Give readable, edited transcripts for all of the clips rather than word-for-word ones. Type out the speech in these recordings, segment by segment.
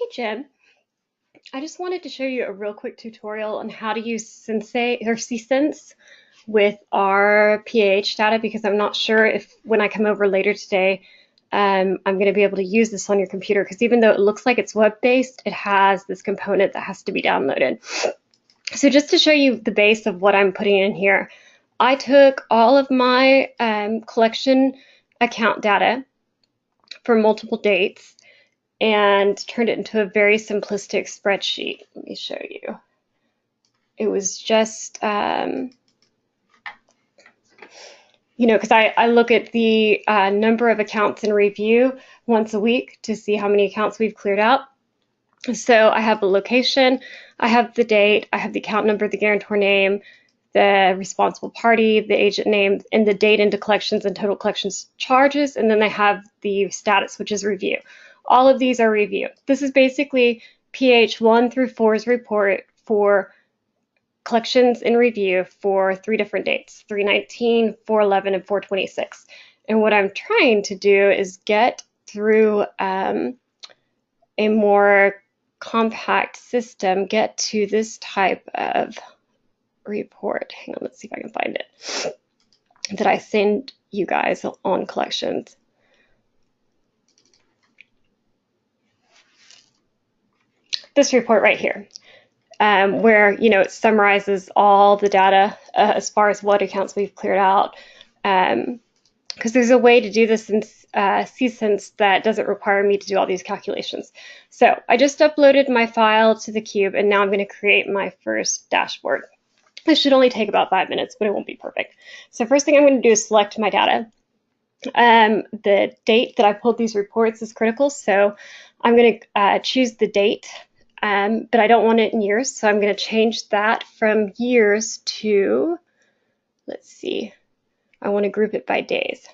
Hey Jim, I just wanted to show you a real quick tutorial on how to use Sensei or CSense with our PAH data because I'm not sure if when I come over later today I'm going to be able to use this on your computer because even though it looks like it's web-based, it has this component that has to be downloaded. So just to show you the base of what I'm putting in here, I took all of my collection account data for multiple dates and turned it into a very simplistic spreadsheet. Let me show you. It was just, because I look at the number of accounts in review once a week to see how many accounts we've cleared out. So I have the location, I have the date, I have the account number, the guarantor name, the responsible party, the agent name, and the date into collections and total collections charges, and then I have the status, which is review. All of these are review. This is basically PH 1 through 4's report for collections in review for 3 different dates, 3/19, 4/11, and 4/26. And what I'm trying to do is get through a more compact system, get to this type of report. Hang on, let's see if I can find it, that I send you guys on collections. This report right here, where it summarizes all the data as far as what accounts we've cleared out. Because there's a way to do this in CSense that doesn't require me to do all these calculations. So I just uploaded my file to the Cube, and now I'm going to create my first dashboard. This should only take about 5 minutes, but it won't be perfect. So first thing I'm going to do is select my data. The date that I pulled these reports is critical, so I'm going to choose the date, but I don't want it in years, so I'm going to change that from years to, let's see, I want to group it by days.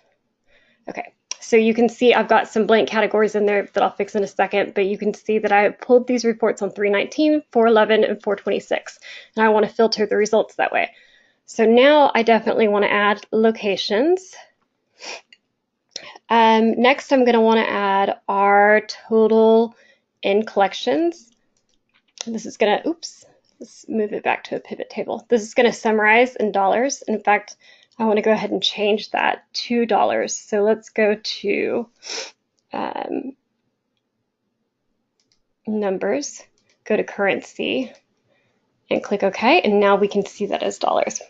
Okay, so you can see I've got some blank categories in there that I'll fix in a second, but you can see that I pulled these reports on 3/19, 4/11, and 4/26, and I want to filter the results that way. So now I definitely want to add locations. Next, I'm going to want to add our total in collections. This is going to, let's move it back to a pivot table. This is going to summarize in dollars. In fact, I want to go ahead and change that to dollars. So let's go to numbers, go to currency, and click OK. And now we can see that as dollars.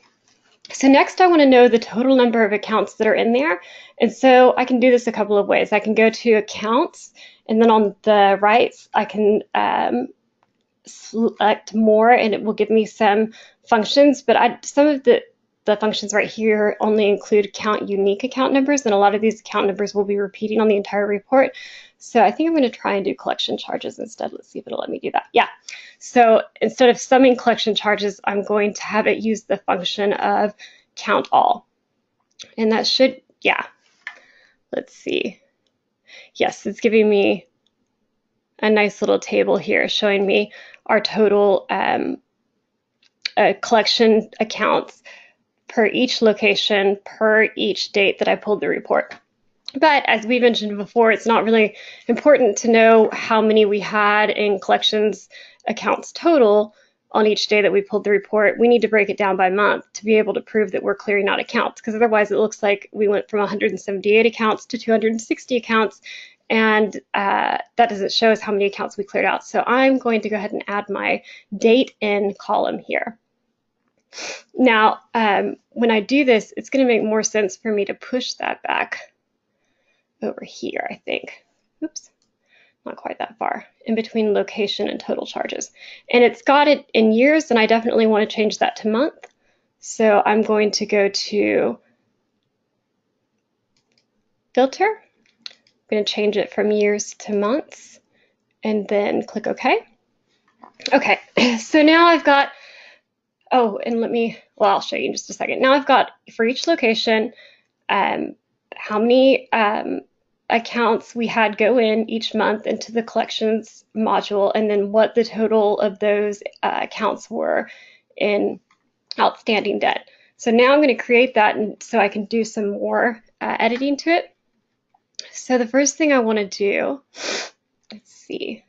So next I want to know the total number of accounts that are in there. And so I can do this a couple of ways. I can go to accounts, and then on the right I can select more, and it will give me some functions, but some of the functions right here only include count unique account numbers, and a lot of these account numbers will be repeating on the entire report. So I think I'm going to try and do collection charges instead. Let's see if it'll let me do that. Yeah. So instead of summing collection charges, I'm going to have it use the function of count all. And that should, yeah. Let's see. Yes, it's giving me a nice little table here showing me our total collection accounts per each location, per each date that I pulled the report. But as we mentioned before, it's not really important to know how many we had in collections accounts total on each day that we pulled the report. We need to break it down by month to be able to prove that we're clearing out accounts, because otherwise it looks like we went from 178 accounts to 260 accounts, and that doesn't show us how many accounts we cleared out. So I'm going to go ahead and add my date in column here. Now, when I do this, it's going to make more sense for me to push that back over here, I think. Oops, not quite that far, in between location and total charges. And it's got it in years, and I definitely want to change that to month. So I'm going to go to filter. I'm going to change it from years to months, and then click OK. Okay, so now I've got, oh, and I'll show you in just a second. Now I've got, for each location, how many accounts we had go in each month into the collections module, and then what the total of those accounts were in outstanding debt. So now I'm going to create that, and so I can do some more editing to it. So the first thing I want to do, let's see,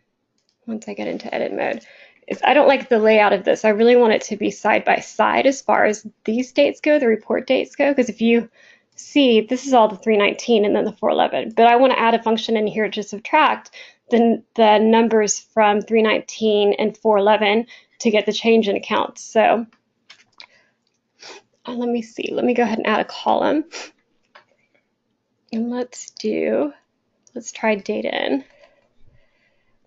once I get into edit mode, is I don't like the layout of this. I really want it to be side by side as far as these dates go, the report dates go, because if you see, this is all the 319 and then the 411, but I want to add a function in here to subtract the numbers from 319 and 411 to get the change in accounts. So let me see, let me go ahead and add a column. And let's try data in.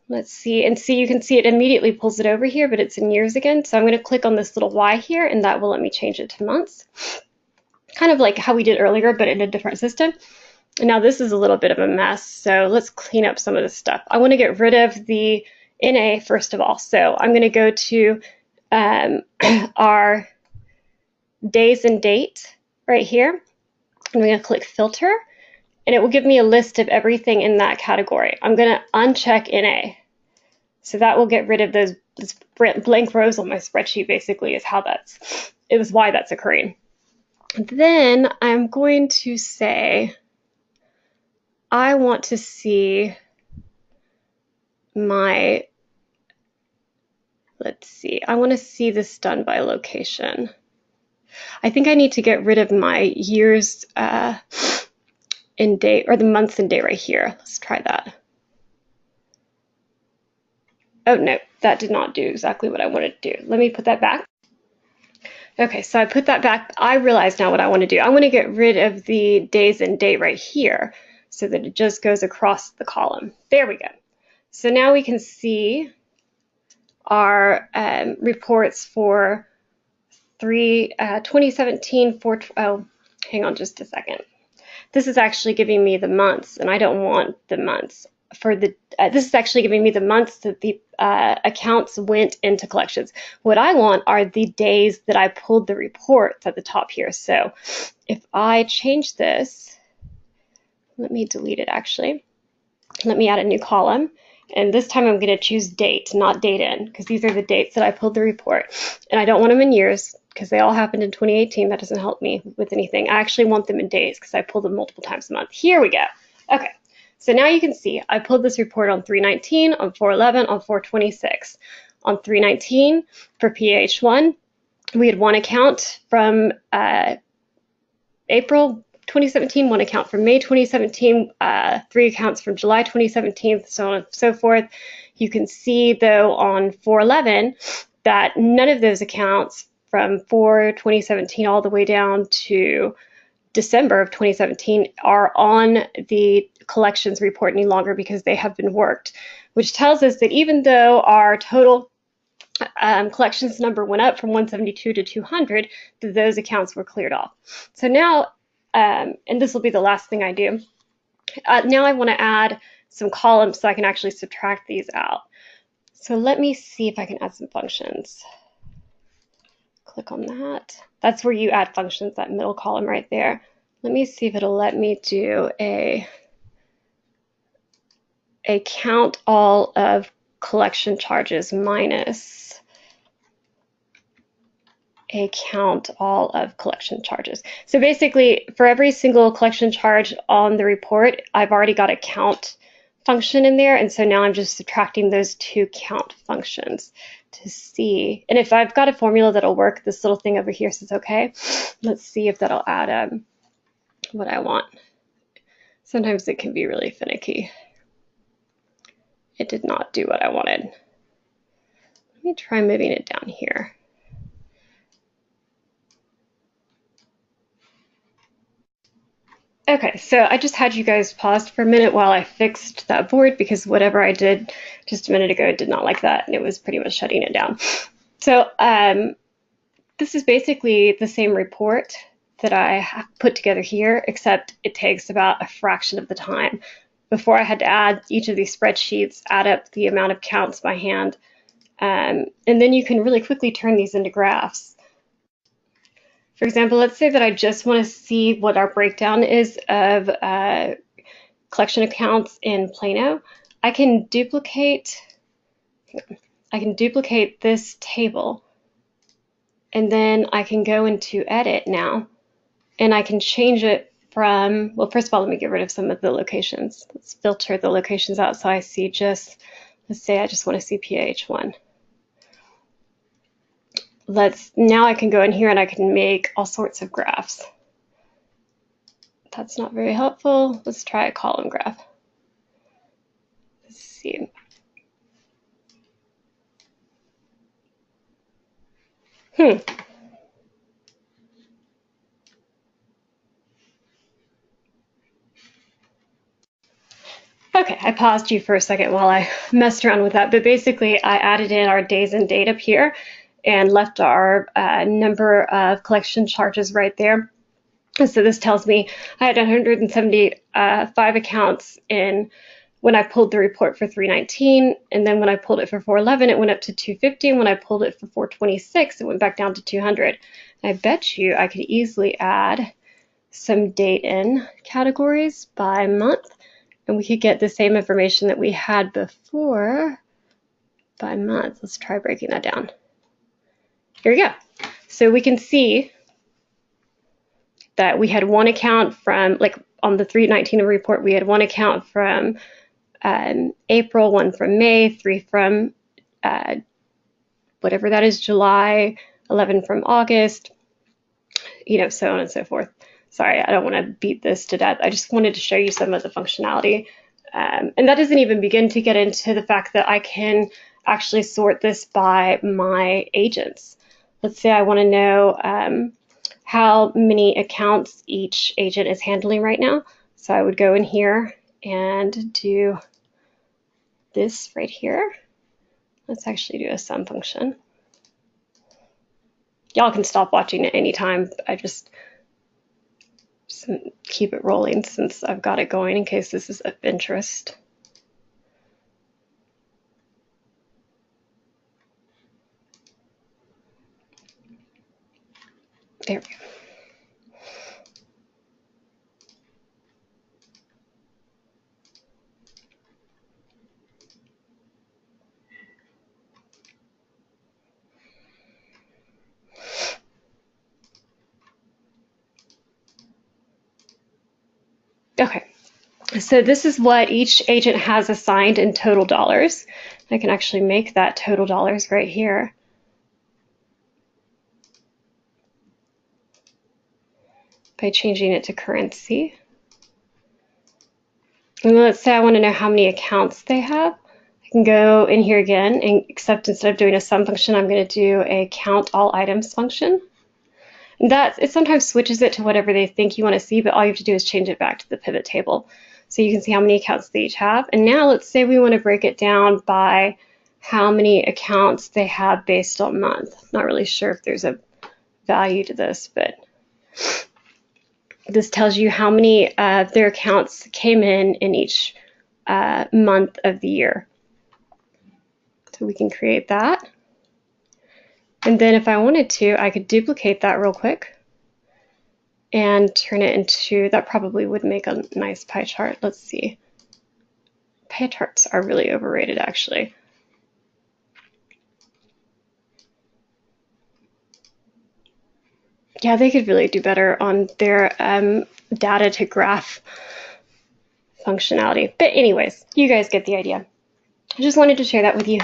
Let's see, and see, you can see it immediately pulls it over here, but it's in years again. So I'm going to click on this little Y here, and that will let me change it to months. Kind of like how we did earlier, but in a different system. And now this is a little bit of a mess, so let's clean up some of this stuff. I want to get rid of the NA first of all. So I'm going to go to our days and date right here. I'm going to click filter, and it will give me a list of everything in that category. I'm going to uncheck NA. So that will get rid of those blank rows on my spreadsheet, basically, is why that's occurring. Then I'm going to say, I want to see I want to see this done by location. I think I need to get rid of my years in date, or the months and date right here. Let's try that. Oh no, that did not do exactly what I wanted to do. Let me put that back. Okay, so I put that back. I realize now what I want to do. I want to get rid of the days and date right here so that it just goes across the column. There we go. So now we can see our reports for 2017. Oh, hang on just a second. This is actually giving me the months, and I don't want the months. This is actually giving me the months that the accounts went into collections. What I want are the days that I pulled the reports at the top here. So if I change this, let me delete it actually. Let me add a new column. And this time I'm going to choose date, not date in, because these are the dates that I pulled the report. And I don't want them in years because they all happened in 2018. That doesn't help me with anything. I actually want them in days because I pulled them multiple times a month. Here we go. Okay. So now you can see I pulled this report on 319, on 411, on 426. On 319 for PH1, we had one account from April 2017, one account from May 2017, 3 accounts from July 2017, so on and so forth. You can see, though, on 411 that none of those accounts from 2017 all the way down to December of 2017 are on the collections report any longer because they have been worked, which tells us that even though our total collections number went up from 172 to 200, that those accounts were cleared off. So now, and this will be the last thing I do, now I want to add some columns so I can actually subtract these out. So let me see if I can add some functions. Click on that. That's where you add functions, that middle column right there. Let me see if it'll let me do a count all of collection charges minus a count all of collection charges. So basically, for every single collection charge on the report, I've already got a count function in there, and so now I'm just subtracting those two count functions to see. And if I've got a formula that'll work, this little thing over here says okay. Let's see if that'll add what I want. Sometimes it can be really finicky. It did not do what I wanted. Let me try moving it down here. Okay, so I just had you guys paused for a minute while I fixed that board because whatever I did just a minute ago did not like that, and it was pretty much shutting it down. So this is basically the same report that I have put together here, except it takes about a fraction of the time. Before I had to add each of these spreadsheets, add up the amount of counts by hand, and then you can really quickly turn these into graphs. For example, let's say that I just want to see what our breakdown is of collection accounts in Plano. I can duplicate this table, and then I can go into edit now, and I can change it from, well, first of all, let me get rid of some of the locations. Let's filter the locations out so I see just Let's say I just want to see PAH1. Now I can go in here and I can make all sorts of graphs. That's not very helpful. Let's try a column graph. Let's see. Okay, I paused you for a second while I messed around with that, but basically I added in our days and date up here and left our number of collection charges right there. And so this tells me I had 175 accounts in when I pulled the report for 319, and then when I pulled it for 411, it went up to 250, and when I pulled it for 426, it went back down to 200. And I bet you I could easily add some date in categories by month, and we could get the same information that we had before by month. Let's try breaking that down. Here we go. So we can see that we had one account from, like on the 319 report, we had one account from April, one from May, 3 from whatever that is, July, 11 from August, so on and so forth. Sorry, I don't want to beat this to death. I just wanted to show you some of the functionality. And that doesn't even begin to get into the fact that I can actually sort this by my agents. Let's say I want to know how many accounts each agent is handling right now. So I would go in here and do this right here. Let's actually do a sum function. Y'all can stop watching at any time. I just keep it rolling since I've got it going in case this is of interest. There we go. Okay, so this is what each agent has assigned in total dollars. I can actually make that total dollars right here. By changing it to currency. And let's say I want to know how many accounts they have. I can go in here again, and except instead of doing a sum function, I'm going to do a count all items function. And it sometimes switches it to whatever they think you want to see, but all you have to do is change it back to the pivot table. So you can see how many accounts they each have. And now let's say we want to break it down by how many accounts they have based on month. Not really sure if there's a value to this, but this tells you how many of their accounts came in each month of the year. So we can create that. And then if I wanted to, I could duplicate that real quick and turn it into, that probably would make a nice pie chart. Let's see. Pie charts are really overrated, actually. Yeah, they could really do better on their data to graph functionality. But anyways, you guys get the idea. I just wanted to share that with you.